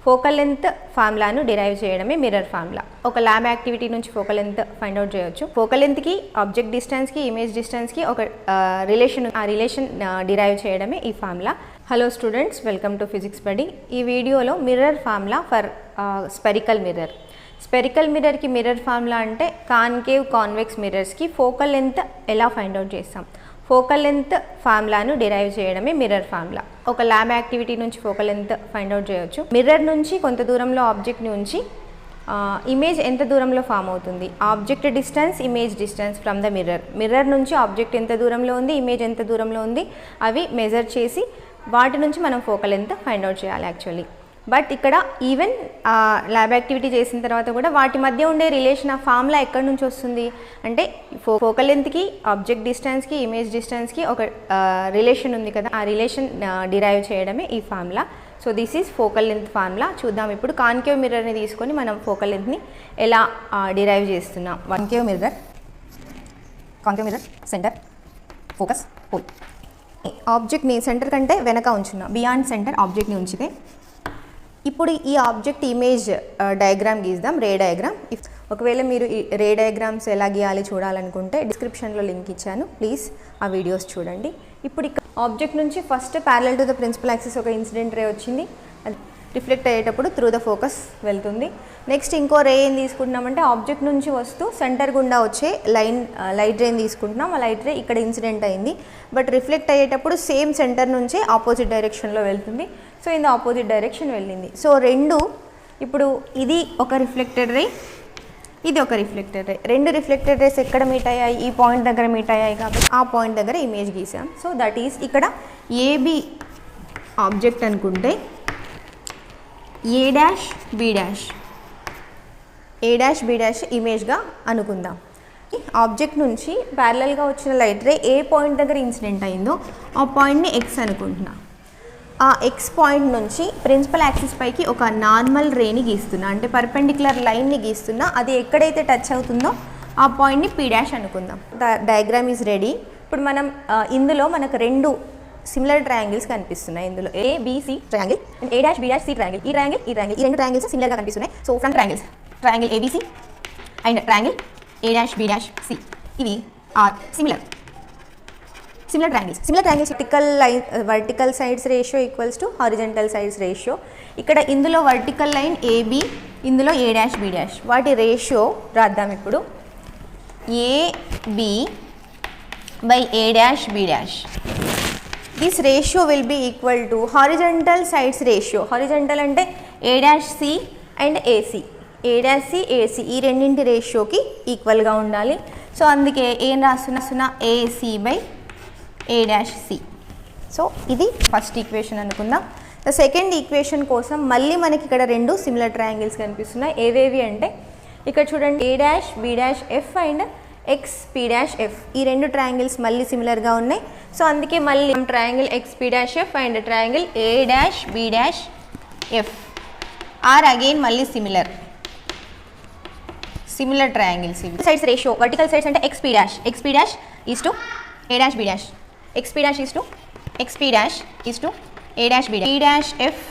Focal length ఫార్ములాను derive చేయడమే mirror formula. ఒక ల్యాబ్ యాక్టివిటీ నుంచి ఫోకల్ లెంత్ ఫైండ్ అవుట్ చేయొచ్చు. ఫోకల్ లెంత్కి ఆబ్జెక్ట్ డిస్టెన్స్కి ఇమేజ్ డిస్టెన్స్కి ఒక రిలేషన్ డిరైవ్ చేయడమే ఈ formula. Hello students, welcome to physics బడి. ఈ వీడియోలో mirror formula for spherical mirror. Spherical మిర్రర్కి మిర్రర్ ఫార్ములా అంటే కాన్కేవ్ కాన్వెక్స్ మిర్రర్స్కి ఫోకల్ లెంత్ ఎలా ఫైండ్ అవుట్ చేస్తాం, ఫోకల్ లెంత్ ఫార్ములాను డిరైవ్ చేయడమే మిర్రర్ ఫార్ములా. ఒక ల్యాబ్ యాక్టివిటీ నుంచి ఫోకల్ లెంత్ ఫైండ్ అవుట్ చేయొచ్చు. మిర్రర్ నుంచి కొంత దూరంలో ఆబ్జెక్ట్ని ఉంచి ఇమేజ్ ఎంత దూరంలో ఫామ్ అవుతుంది, object distance, image distance from the mirror. Mirror నుంచి ఆబ్జెక్ట్ ఎంత దూరంలో ఉంది, ఇమేజ్ ఎంత దూరంలో ఉంది, అవి మెజర్ చేసి వాటి నుంచి మనం ఫోకల్ లెంత్ ఫైండ్ అవుట్ చేయాలి యాక్చువల్లీ. బట్ ఇక్కడ ఈవెన్ ల్యాబ్ యాక్టివిటీ చేసిన తర్వాత కూడా వాటి మధ్య ఉండే రిలేషన్, ఆ ఫార్ములా ఎక్కడి నుంచి వస్తుంది అంటే ఫోకల్ లెంత్కి, ఆబ్జెక్ట్ డిస్టెన్స్కి, ఇమేజ్ డిస్టెన్స్కి ఒక రిలేషన్ ఉంది కదా, ఆ రిలేషన్ డిరైవ్ చేయడమే ఈ formula. So this is focal length formula. చూద్దాం ఇప్పుడు కాన్కేవ్ మిర్రర్ని తీసుకొని మనం ఫోకల్ లెంత్ని ఎలా డిరైవ్ చేస్తున్నాం. Concave mirror centre, focus, pole. ఆబ్జెక్ట్ని సెంటర్ కంటే వెనక ఉంచున్నాం, బియాండ్ సెంటర్ ఆబ్జెక్ట్ని ఉంచితే ఇప్పుడు ఈ ఆబ్జెక్ట్ ఇమేజ్ డయాగ్రామ్ గీద్దాం, రే డయాగ్రామ్. ఒకవేళ మీరు ఈ రే డయాగ్రామ్స్ ఎలా గీయాలి చూడాలనుకుంటే డిస్క్రిప్షన్లో లింక్ ఇచ్చాను, ప్లీజ్ ఆ వీడియోస్ చూడండి. ఇప్పుడు ఇక్కడ ఆబ్జెక్ట్ నుంచి first parallel to the principal axis ఒక ఇన్సిడెంట్ రే వచ్చింది, అది రిఫ్లెక్ట్ అయ్యేటప్పుడు త్రూ ద ఫోకస్ వెళ్తుంది. నెక్స్ట్ ఇంకో రే ఏం తీసుకుంటున్నామంటే ఆబ్జెక్ట్ నుంచి వస్తూ సెంటర్ గుండా వచ్చే లైట్ రేని తీసుకుంటున్నాం. ఆ లైట్ రే ఇక్కడ ఇన్సిడెంట్ అయింది, బట్ రిఫ్లెక్ట్ అయ్యేటప్పుడు సేమ్ సెంటర్ నుంచే ఆపోజిట్ డైరెక్షన్లో వెళ్తుంది. So in the opposite direction వెళ్ళింది. సో ఇప్పుడు ఇది ఒక రిఫ్లెక్టెడ్ రే, ఇది ఒక రిఫ్లెక్టెడ్ రే. రెండు రిఫ్లెక్టెడ్ రేస్ ఎక్కడ మీట్ అయ్యాయి, ఈ పాయింట్ దగ్గర మీట్ అయ్యాయి కాబట్టి ఆ పాయింట్ దగ్గర ఇమేజ్ గీసాం. సో దట్ ఈస్ ఇక్కడ ఏబి ఆబ్జెక్ట్ అనుకుంటే ఏ డాష్ బి డాష్ ఇమేజ్గా అనుకుందాం. ఆబ్జెక్ట్ నుంచి ప్యారలల్గా వచ్చిన లైట్ రే ఏ పాయింట్ దగ్గర ఇన్సిడెంట్ అయిందో ఆ పాయింట్ని ఎక్స్ అనుకుంటున్నా. ఆ ఎక్స్ పాయింట్ నుంచి ప్రిన్సిపల్ యాక్సిస్ పైకి ఒక నార్మల్ రేని గీస్తున్నా, అంటే పర్పెండిక్యులర్ లైన్ని గీస్తున్నా. అది ఎక్కడైతే టచ్ అవుతుందో ఆ పాయింట్ని పి డాష్ అనుకుందాం. The diagram is ready. ఇప్పుడు మనం ఇందులో మనకు రెండు సిమిలర్ ట్రయాంగిల్స్ కనిపిస్తున్నాయి. ఇందులో ABC triangle and A dash B dash C triangle. ఈ రెండు ట్రయాంగిల్స్ సిమిలర్గా కనిపిస్తున్నాయి. So front triangle ABC and triangle A dash B dash C, ఇవి are similar triangles. Vertical sides ratio equals to horizontal sides ratio. ఇక్కడ ఇందులో vertical line AB, ఇందులో A dash B dash, వాటి ratio రాద్దాం. ఇప్పుడు AB by A dash B dash, this ratio will be equal to horizontal sides ratio. Horizontal అంటే A dash C and AC, A dash C AC ఈ రెండింటి రేషియోకి ఈక్వల్గా ఉండాలి. సో అందుకే ఏం రాస్తున్నా AC by A dash C. So ఇది ఫస్ట్ ఈక్వేషన్ అనుకుందాం. ద సెకండ్ ఈక్వేషన్ కోసం మళ్ళీ మనకి ఇక్కడ రెండు సిమిలర్ ట్రయాంగిల్స్ కనిపిస్తున్నాయి. ఏవేవి అంటే ఇక్కడ చూడండి, A dash B dash F and X P dash F, ఈ రెండు ట్రయాంగిల్స్ మళ్ళీ సిమిలర్గా ఉన్నాయి. సో అందుకే మళ్ళీ triangle X P dash F and triangle A dash B dash F are again మళ్ళీ సిమిలర్ ట్రయాంగిల్స్. ఇవి సైడ్స్ రేషియో, వర్టికల్ సైడ్స్ అంటే X P dash is to A dash B dash, X P dash is to A dash B dash, P dash F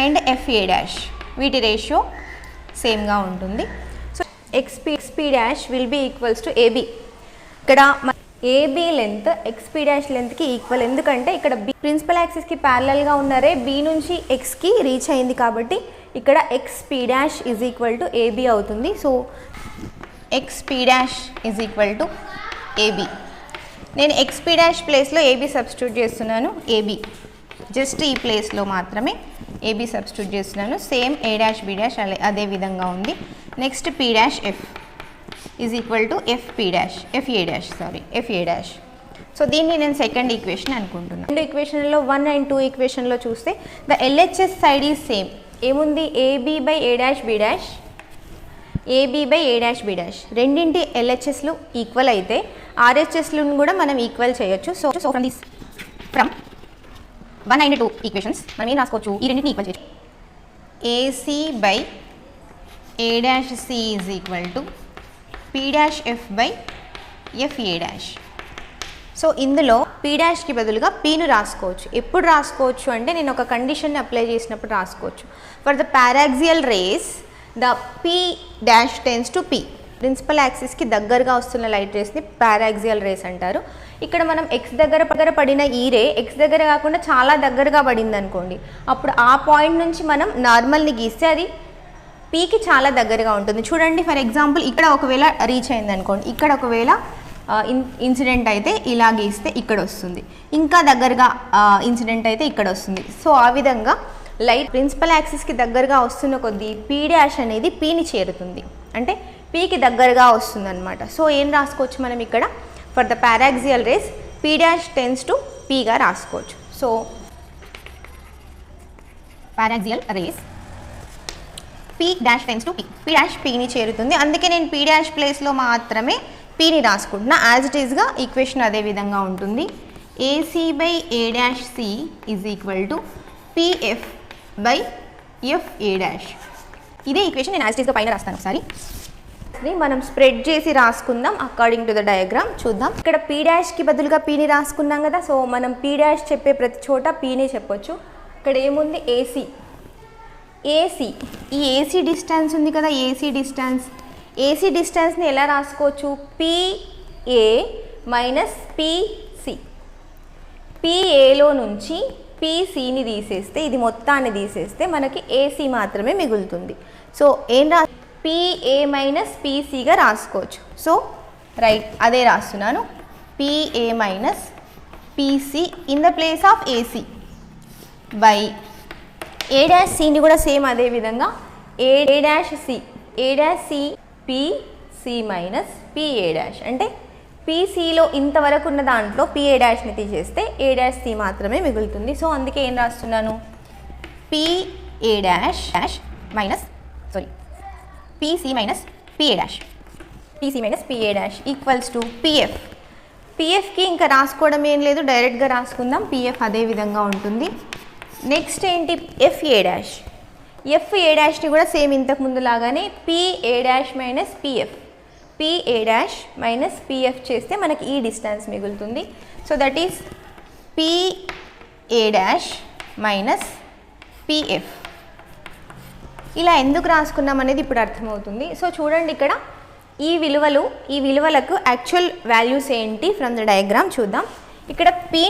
and F A dash, వీటి ratio సేమ్గా ఉంటుంది. So XP dash will be equals to AB. ఇక్కడ AB length XP dash లెంత్కి ఈక్వల్, ఎందుకంటే ఇక్కడ B principal యాక్సిస్కి ప్యారలల్గా ఉన్నారే బి నుంచి ఎక్స్కి రీచ్ అయింది కాబట్టి ఇక్కడ XP dash is equal to AB అవుతుంది. So XP dash is equal to AB. నేను ఎక్స్పీ డాష్ ప్లేస్లో ఏబి సబ్స్టిట్యూట్ చేస్తున్నాను. ఏబి జస్ట్ ఈ ప్లేస్లో మాత్రమే ఏబి సబ్స్టిట్యూట్ చేస్తున్నాను. Same A dash B dash అదే విధంగా ఉంది. Next P dash F is equal to FA dash. So దీన్ని నేను సెకండ్ ఈక్వేషన్ అనుకుంటున్నాను. రెండు ఈక్వేషన్లో 1 and 2 ఈక్వేషన్లో చూస్తే the LHS side is same. ఏముంది, AB by A dash B dash, రెండింటి ఎల్హెచ్ఎస్లు ఈక్వల్ అయితే ఆర్హెచ్ఎస్లను కూడా మనం ఈక్వల్ చేయొచ్చు. సో ఫ్రమ్ 1 and 2 ఈక్వేషన్స్ మనం ఏం రాసుకోవచ్చు, ఈ రెండింటిని ఈక్వల్ చేయొచ్చు. AC by A dash C is equal to P dash F by F A dash. So ఇందులో పీ డాష్కి బదులుగా పీను రాసుకోవచ్చు. ఎప్పుడు రాసుకోవచ్చు అంటే నేను ఒక కండిషన్ని అప్లై చేసినప్పుడు రాసుకోవచ్చు. For the paraxial rays the P dash tends to P. Principal యాక్సిస్కి దగ్గరగా వస్తున్న లైట్ రేస్ని పారాక్సియల్ రేస్ అంటారు. ఇక్కడ మనం ఎక్స్ దగ్గర పడిన ఈ రే ఎక్స్ దగ్గర కాకుండా చాలా దగ్గరగా పడింది అనుకోండి, అప్పుడు ఆ పాయింట్ నుంచి మనం నార్మల్ని గీస్తే అది పీకి చాలా దగ్గరగా ఉంటుంది. చూడండి, ఫర్ ఎగ్జాంపుల్ ఇక్కడ ఒకవేళ రీచ్ అయింది అనుకోండి, ఇక్కడ ఒకవేళ ఇన్సిడెంట్ అయితే ఇలా గీస్తే ఇక్కడ వస్తుంది, ఇంకా దగ్గరగా ఇన్సిడెంట్ అయితే ఇక్కడ వస్తుంది. సో ఆ విధంగా లైట్ ప్రిన్సిపల్ యాక్సిస్కి దగ్గరగా వస్తున్న కొద్దీ పీ డాష్ అనేది పీని చేరుతుంది, అంటే పీకి దగ్గరగా వస్తుంది అనమాట. సో ఏం రాసుకోవచ్చు మనం ఇక్కడ, for the paraxial rays P dash tends to పీగా రాసుకోవచ్చు. So paraxial rays P dash tends to P, P dash పీని చేరుతుంది. అందుకే నేను పీ డాష్ ప్లేస్లో మాత్రమే పీని రాసుకుంటున్నా. యాజ్ ఇట్ ఈస్గా ఈక్వేషన్ అదే విధంగా ఉంటుంది. AC by A dash C is equal to PF by F A dash. ఇదే ఈక్వేషన్ నేను యాజ్ ఇట్ ఈస్గా పైన రాస్తాను. ఒకసారి మనం స్ప్రెడ్ చేసి రాసుకుందాం అకార్డింగ్ టు ద డయాగ్రామ్. చూద్దాం, ఇక్కడ పీ డాష్కి బదులుగా పీని రాసుకున్నాం కదా. సో మనం పీ డాష్ చెప్పే ప్రతి చోట పీనే చెప్పొచ్చు. ఇక్కడ ఏముంది, ఏసీ. ఈ ఏసీ డిస్టెన్స్ ఉంది కదా, ఏసీ డిస్టెన్స్ని ఎలా రాసుకోవచ్చు, పిఏ మైనస్ పిసి. పిఏలో నుంచి పిసిని తీసేస్తే, ఇది మొత్తాన్ని తీసేస్తే మనకి ఏసీ మాత్రమే మిగులుతుంది. సో ఏం పిఏ మైనస్ పిసిగా రాసుకోవచ్చు. సో రైట్, అదే రాస్తున్నాను, PA minus PC in the place of AC by A dash సిని కూడా సేమ్ అదే విధంగా A dash C PC minus PA dash, అంటే పీసీలో ఇంతవరకు ఉన్న దాంట్లో పిఏ డాష్ని తీసేస్తే ఏ డాష్ సి మాత్రమే మిగులుతుంది. సో అందుకే ఏం రాస్తున్నాను, PA dash minus PC minus PA dash equals to PF. పిఎఫ్కి ఇంకా రాసుకోవడం ఏం లేదు, డైరెక్ట్గా రాసుకుందాం. పిఎఫ్ అదే విధంగా ఉంటుంది. నెక్స్ట్ ఏంటి, ఎఫ్ఏ డాష్ని కూడా సేమ్ ఇంతకు ముందు లాగానే పిఏ డాష్ మైనస్ పిఎఫ్ చేస్తే మనకి ఈ డిస్టెన్స్ మిగులుతుంది. So that is PA dash minus PF. ఇలా ఎందుకు రాసుకున్నాం అనేది ఇప్పుడు అర్థమవుతుంది. సో చూడండి, ఇక్కడ ఈ విలువలకు యాక్చువల్ వాల్యూస్ ఏంటి ఫ్రమ్ ద డయాగ్రామ్ చూద్దాం. ఇక్కడ పీ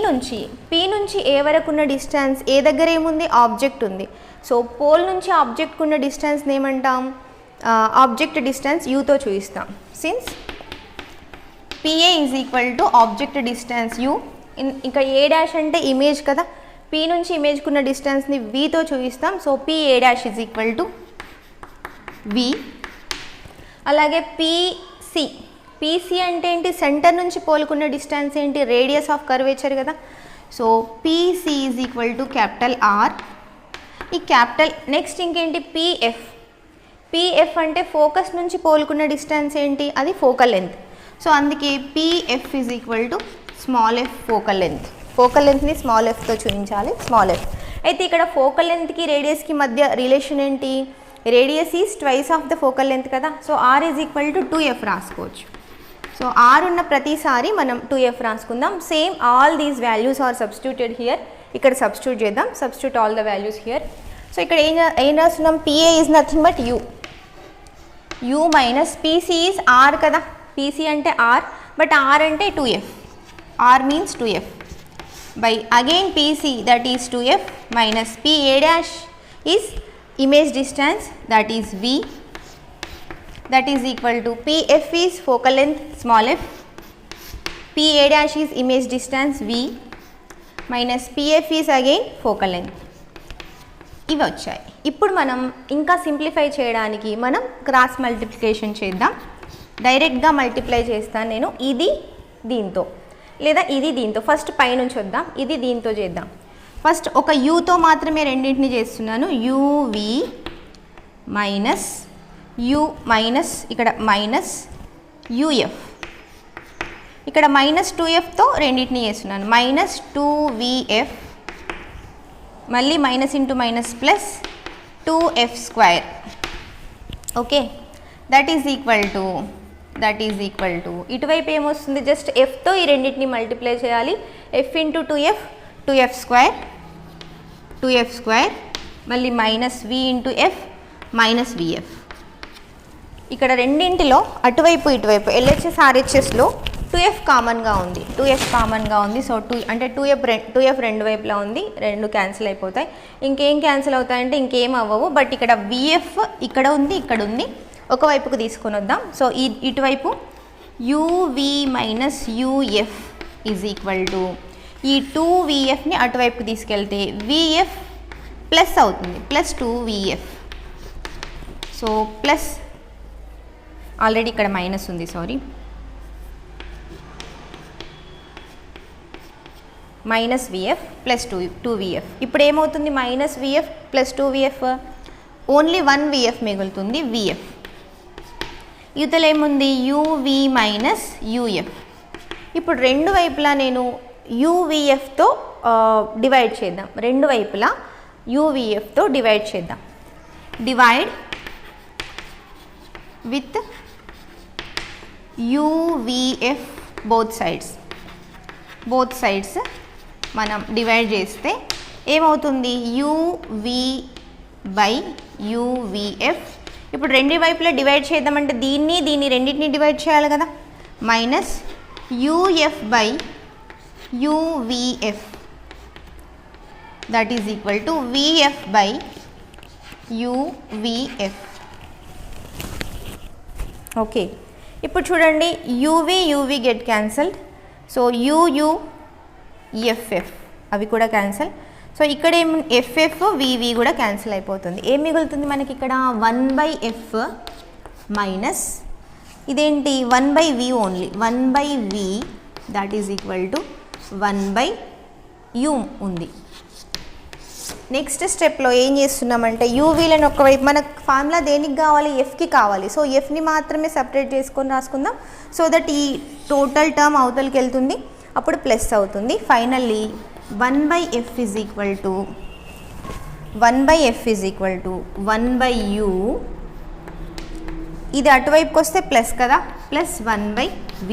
నుంచి ఏ వరకు ఉన్న డిస్టెన్స్, ఏ దగ్గర ఏముంది, ఆబ్జెక్ట్ ఉంది. సో పోల్ నుంచి ఆబ్జెక్ట్కి ఉన్న డిస్టెన్స్ని ఏమంటాం, ఆబ్జెక్ట్ డిస్టెన్స్ యూతో చూపిస్తాం. Since PA is equal to object distance U. ఇంకా ఏ డాష్ అంటే ఇమేజ్ కదా, పీ నుంచి ఇమేజ్కున్న డిస్టెన్స్ని వీతో చూపిస్తాం. So PA dash is equal to V. అలాగే పీసీ అంటే ఏంటి, సెంటర్ నుంచి పోలుకున్న డిస్టెన్స్ ఏంటి, రేడియస్ ఆఫ్ కర్వేచర్ కదా. So PC is equal to capital R. ఈ క్యాపిటల్ నెక్స్ట్ ఇంకేంటి, పిఎఫ్ అంటే ఫోకస్ నుంచి పోలుకున్న డిస్టెన్స్ ఏంటి, అది ఫోకల్ లెంత్. సో అందుకే PF is equal to small F focal లెంత్ని స్మాల్ ఎఫ్తో చూపించాలి, స్మాల్ ఎఫ్. అయితే ఇక్కడ ఫోకల్ లెంత్కి రేడియస్కి మధ్య రిలేషన్ ఏంటి, radius is twice of the focal length కదా. So R is equal to 2f రాసుకోవచ్చు. సో ఆర్ ఉన్న ప్రతిసారి మనం 2f రాసుకుందాం. Same all these values are substituted here. ఇక్కడ సబ్స్టిట్యూట్ చేద్దాం, substitute all the values here. So ఇక్కడ ఏం రాస్తున్నాం, PA is nothing but U minus PC is R కదా. పీసీ అంటే ఆర్, బట్ ఆర్ అంటే 2f, R means 2f by again PC that is 2f minus PA dash is image distance that is V, that is equal to PF is focal length small f, PA dash is image distance V minus PF is again focal length. ఇవి వచ్చాయి. ఇప్పుడు మనం ఇంకా simplify చేయడానికి మనం cross multiplication చేద్దాం. డైరెక్ట్గా multiply చేస్తాను నేను, ఇది దీంతో లేదా ఇది దీంతో. ఫస్ట్ పైనుంచి వద్దాం, ఇది దీంతో చేద్దాం. ఫస్ట్ ఒక యూతో మాత్రమే రెండింటిని చేస్తున్నాను. యూవి మైనస్ ఇక్కడ మైనస్ యూఎఫ్, ఇక్కడ మైనస్ 2fతో రెండింటిని చేస్తున్నాను. మైనస్ 2vf, మళ్ళీ minus into minus plus 2f square. Okay, that is equal to that is equal to ఇటువైపు ఏమొస్తుంది జస్ట్ ఎఫ్తో ఈ రెండింటిని మల్టిప్లై చేయాలి F into 2f square 2f square మళ్ళీ minus V into F minus VF. ఇక్కడ రెండింటిలో అటువైపు ఇటువైపు ఎల్హెచ్ఎస్ ఆర్హెచ్ఎస్లో 2f కామన్గా ఉంది 2f కామన్గా ఉంది. సో 2 అంటే 2f రెండు వైపులా ఉంది, రెండు క్యాన్సిల్ అయిపోతాయి. ఇంకేం క్యాన్సిల్ అవుతాయంటే ఇంకేం అవ్వవు. బట్ ఇక్కడ విఎఫ్ ఇక్కడ ఉంది ఇక్కడ ఉంది, ఒకవైపుకు తీసుకొని వద్దాం. సో ఇటువైపు UV minus UF is equal to ఈ 2vfని అటువైపుకి తీసుకెళ్తే విఎఫ్ ప్లస్ అవుతుంది plus 2vf. So plus already ఇక్కడ మైనస్ ఉంది sorry minus VF plus 2vf. ఇప్పుడు ఏమవుతుంది minus VF plus 2vf only 1vf మిగులుతుంది విఎఫ్. యువతలు ఏముంది యువి మైనస్ యుఎఫ్. ఇప్పుడు రెండు వైపులా నేను యువిఎఫ్తో డివైడ్ చేద్దాం, రెండు వైపులా యువిఎఫ్తో డివైడ్ చేద్దాం. డివైడ్ విత్ యువిఎఫ్ బోత్ సైడ్స్ మనం డివైడ్ చేస్తే ఏమవుతుంది యువి బై యువిఎఫ్. ఇప్పుడు రెండు వైపులా డివైడ్ చేద్దామంటే దీన్ని రెండింటిని డివైడ్ చేయాలి కదా, minus UF by UVF that is equal to VF by UVF. Okay, ఇప్పుడు చూడండి UV get cancelled. So FF అవి కూడా క్యాన్సల్. సో ఇక్కడ ఏం ఎఫ్ఎఫ్ వివి కూడా క్యాన్సిల్ అయిపోతుంది. ఏం మిగులుతుంది మనకి ఇక్కడ 1/f మైనస్ ఇదేంటి 1/v only 1/v that is equal to 1/u ఉంది. నెక్స్ట్ స్టెప్లో ఏం చేస్తున్నామంటే యూవీలను ఒకవైపు మనకు ఫార్ములా దేనికి కావాలి ఎఫ్కి కావాలి. సో ఎఫ్ని మాత్రమే సపరేట్ చేసుకొని రాసుకుందాం సో దట్ ఈ టోటల్ టర్మ్ అవతలకి వెళ్తుంది, అప్పుడు ప్లస్ అవుతుంది. Finally 1/f is equal to 1/u. ఇది అటువైపుకి వస్తే ప్లస్ కదా, plus 1/v.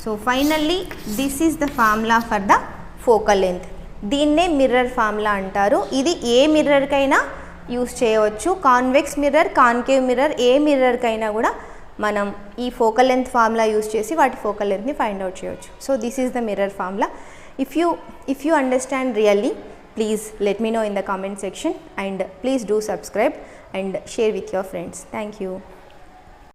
So finally this is the formula for the focal length. దీన్నే మిర్రర్ ఫార్ములా అంటారు. ఇది ఏ మిర్రర్కైనా యూస్ చేయవచ్చు, కాన్వెక్స్ మిర్రర్, కాన్కేవ్ మిర్రర్, ఏ మిర్రర్కైనా కూడా మనం ఈ ఫోకల్ లెంత్ ఫార్ములా యూస్ చేసి వాటి ఫోకల్ లెంత్ని ఫైండ్ అవుట్ చేయవచ్చు. So this is the mirror formula. If you understand really, please let me know in the comment section and please do subscribe and share with your friends. Thank you.